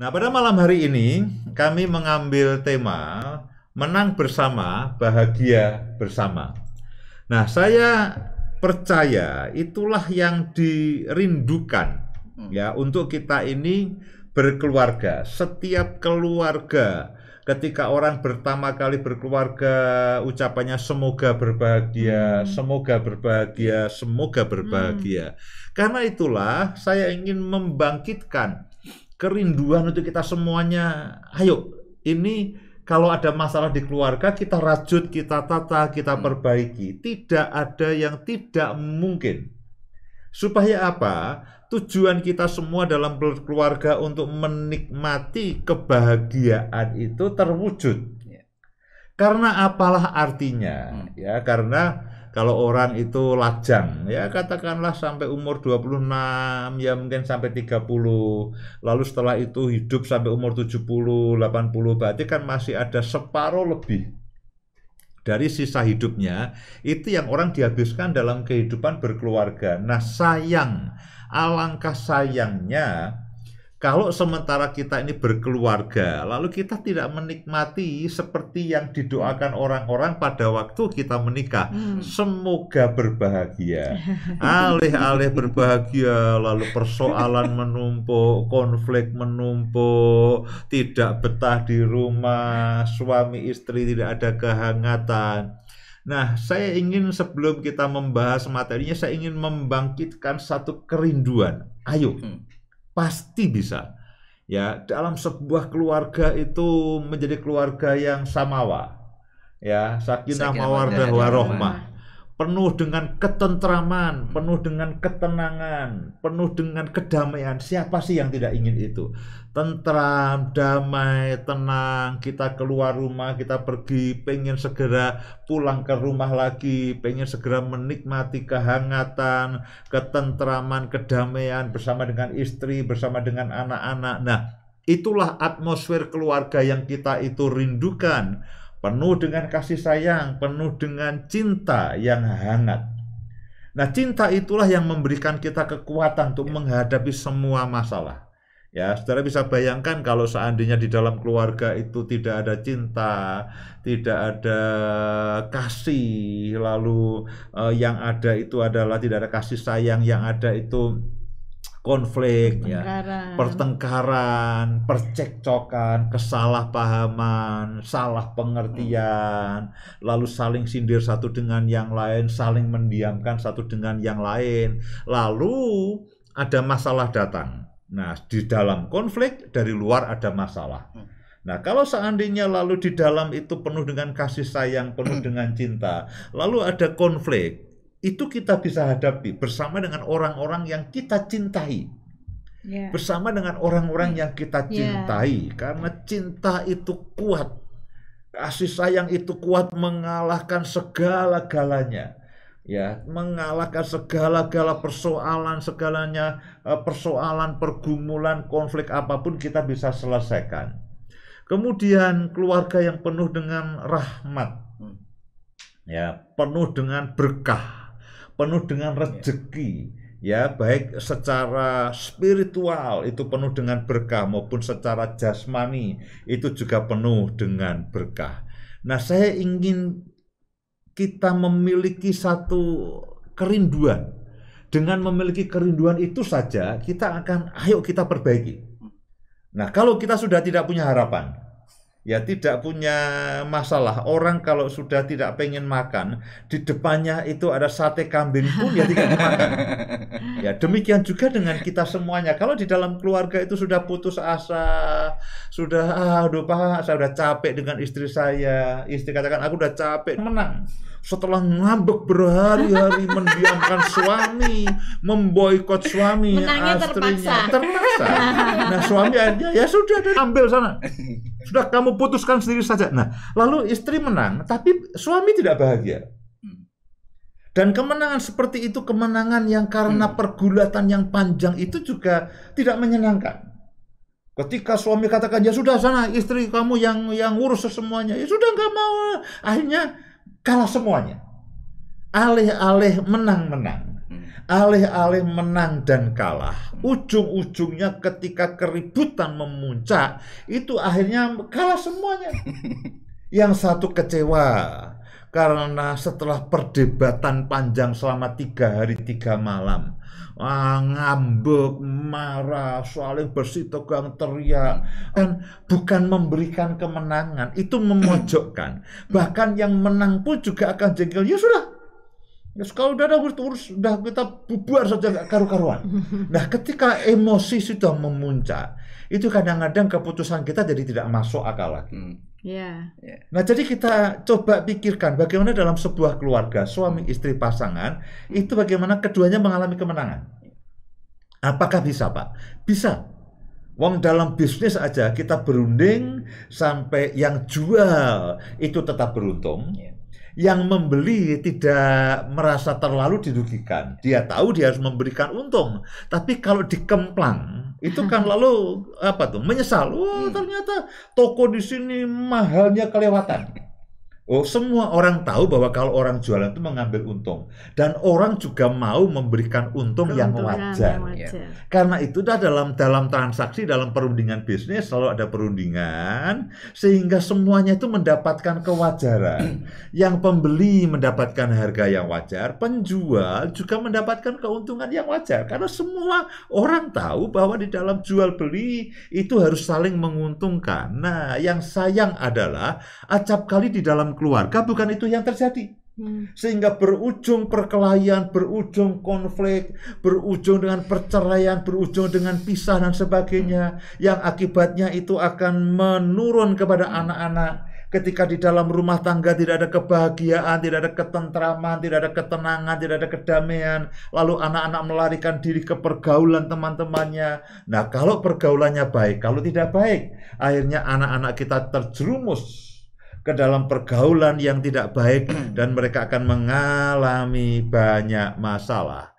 Nah, pada malam hari ini kami mengambil tema menang bersama, bahagia bersama. Nah, saya percaya itulah yang dirindukan ya untuk kita ini berkeluarga. Setiap keluarga ketika orang pertama kali berkeluarga ucapannya semoga berbahagia, semoga berbahagia, semoga berbahagia. Karena itulah saya ingin membangkitkan kerinduan untuk kita semuanya. Ayo, ini kalau ada masalah di keluarga, kita rajut, kita tata, kita perbaiki. Tidak ada yang tidak mungkin. Supaya apa? Tujuan kita semua dalam berkeluarga untuk menikmati kebahagiaan itu terwujud. Karena apalah artinya? Ya, karena kalau orang itu lajang, ya katakanlah sampai umur 26, ya mungkin sampai 30, lalu setelah itu hidup sampai umur 70, 80, berarti kan masih ada separuh lebih dari sisa hidupnya, itu yang orang dihabiskan dalam kehidupan berkeluarga. Nah, sayang, alangkah sayangnya, kalau sementara kita ini berkeluarga, lalu kita tidak menikmati seperti yang didoakan orang-orang pada waktu kita menikah. Semoga berbahagia. Alih-alih berbahagia, lalu persoalan menumpuk, konflik menumpuk, tidak betah di rumah, suami istri tidak ada kehangatan. Nah, saya ingin sebelum kita membahas materinya, saya ingin membangkitkan satu kerinduan. Ayo. Pasti bisa. Ya, dalam sebuah keluarga itu menjadi keluarga yang samawa. Ya, sakinah mawaddah warahmah. Penuh dengan ketentraman, penuh dengan ketenangan, penuh dengan kedamaian. Siapa sih yang tidak ingin itu? Tentram, damai, tenang, kita keluar rumah, kita pergi, pengen segera pulang ke rumah lagi, pengen segera menikmati kehangatan, ketentraman, kedamaian bersama dengan istri, bersama dengan anak-anak. Nah, itulah atmosfer keluarga yang kita itu rindukan. Penuh dengan kasih sayang, penuh dengan cinta yang hangat. Nah, cinta itulah yang memberikan kita kekuatan untuk menghadapi semua masalah. Ya, saudara bisa bayangkan kalau seandainya di dalam keluarga itu tidak ada cinta, tidak ada kasih, lalu yang ada itu adalah tidak ada kasih sayang, yang ada itu konflik, pertengkaran, percekcokan, kesalahpahaman, salah pengertian, lalu saling sindir satu dengan yang lain, saling mendiamkan satu dengan yang lain, lalu ada masalah datang. Nah, di dalam konflik, dari luar ada masalah. Nah, kalau seandainya lalu di dalam itu penuh dengan kasih sayang, penuh dengan cinta, lalu ada konflik, itu kita bisa hadapi bersama dengan orang-orang yang kita cintai. Bersama dengan orang-orang yang kita cintai. Karena cinta itu kuat. Kasih sayang itu kuat mengalahkan segala-galanya. Ya, mengalahkan segala-gala persoalan, persoalan, pergumulan, konflik apapun kita bisa selesaikan. Kemudian keluarga yang penuh dengan rahmat. Ya, penuh dengan berkah, penuh dengan rezeki, ya, baik secara spiritual itu penuh dengan berkah maupun secara jasmani itu juga penuh dengan berkah. Nah, saya ingin kita memiliki satu kerinduan. Dengan memiliki kerinduan itu saja kita akan, ayo kita perbaiki. Nah, kalau kita sudah tidak punya harapan, ya tidak punya masalah. Orang kalau sudah tidak pengen makan, di depannya itu ada sate kambing pun ya tidak dimakan. Ya, demikian juga dengan kita semuanya. Kalau di dalam keluarga itu sudah putus asa, sudah aduh Pak, saya udah capek dengan istri saya. Istri katakan aku udah capek, menang. Setelah ngambek berhari-hari mendiamkan suami, memboikot suami, istrinya terpaksa. Nah, suami aja ya sudah ambil sana. Sudah kamu putuskan sendiri saja. Nah, lalu istri menang, tapi suami tidak bahagia. Dan kemenangan seperti itu, kemenangan yang karena pergulatan yang panjang itu juga tidak menyenangkan. Ketika suami katakan, ya sudah sana istri kamu yang ngurus semuanya, ya sudah nggak mau. Akhirnya kalah semuanya. Alih-alih menang-menang. alih-alih menang dan kalah, ujung-ujungnya ketika keributan memuncak, itu akhirnya kalah semuanya. Yang satu kecewa karena setelah perdebatan panjang selama 3 hari 3 malam, ngambek, marah, saling bersitegang, teriak, dan bukan memberikan kemenangan, itu memojokkan. Bahkan yang menang pun juga akan jengkel. Ya sudah, ya, kalau udah kita bubar saja, nggak karu-karuan. Nah, ketika emosi sudah memuncak, itu kadang-kadang keputusan kita jadi tidak masuk akal lagi. Nah, jadi kita coba pikirkan bagaimana dalam sebuah keluarga, suami, istri, pasangan, itu bagaimana keduanya mengalami kemenangan. Apakah bisa, Pak? Bisa. Wong dalam bisnis aja kita berunding sampai yang jual itu tetap beruntung. Yang membeli tidak merasa terlalu dirugikan. Dia tahu dia harus memberikan untung. Tapi kalau dikemplang, itu kan lalu menyesal. Oh, ternyata toko di sini mahalnya kelewatan. Oh, semua orang tahu bahwa kalau orang jualan itu mengambil untung, dan orang juga mau memberikan untung yang wajar. Karena itu dalam transaksi, dalam perundingan bisnis selalu ada perundingan sehingga semuanya itu mendapatkan kewajaran. Yang pembeli mendapatkan harga yang wajar, penjual juga mendapatkan keuntungan yang wajar. Karena semua orang tahu bahwa di dalam jual beli itu harus saling menguntungkan. Nah, yang sayang adalah acap kali di dalam keluarga bukan itu yang terjadi. Sehingga berujung perkelahian, berujung konflik, berujung dengan perceraian, berujung dengan pisah dan sebagainya, yang akibatnya itu akan menurun kepada anak-anak. Ketika di dalam rumah tangga tidak ada kebahagiaan, tidak ada ketentraman, tidak ada ketenangan, tidak ada kedamaian, lalu anak-anak melarikan diri ke pergaulan teman-temannya. Nah, kalau pergaulannya baik, kalau tidak baik, akhirnya anak-anak kita terjerumus ke dalam pergaulan yang tidak baik dan mereka akan mengalami banyak masalah.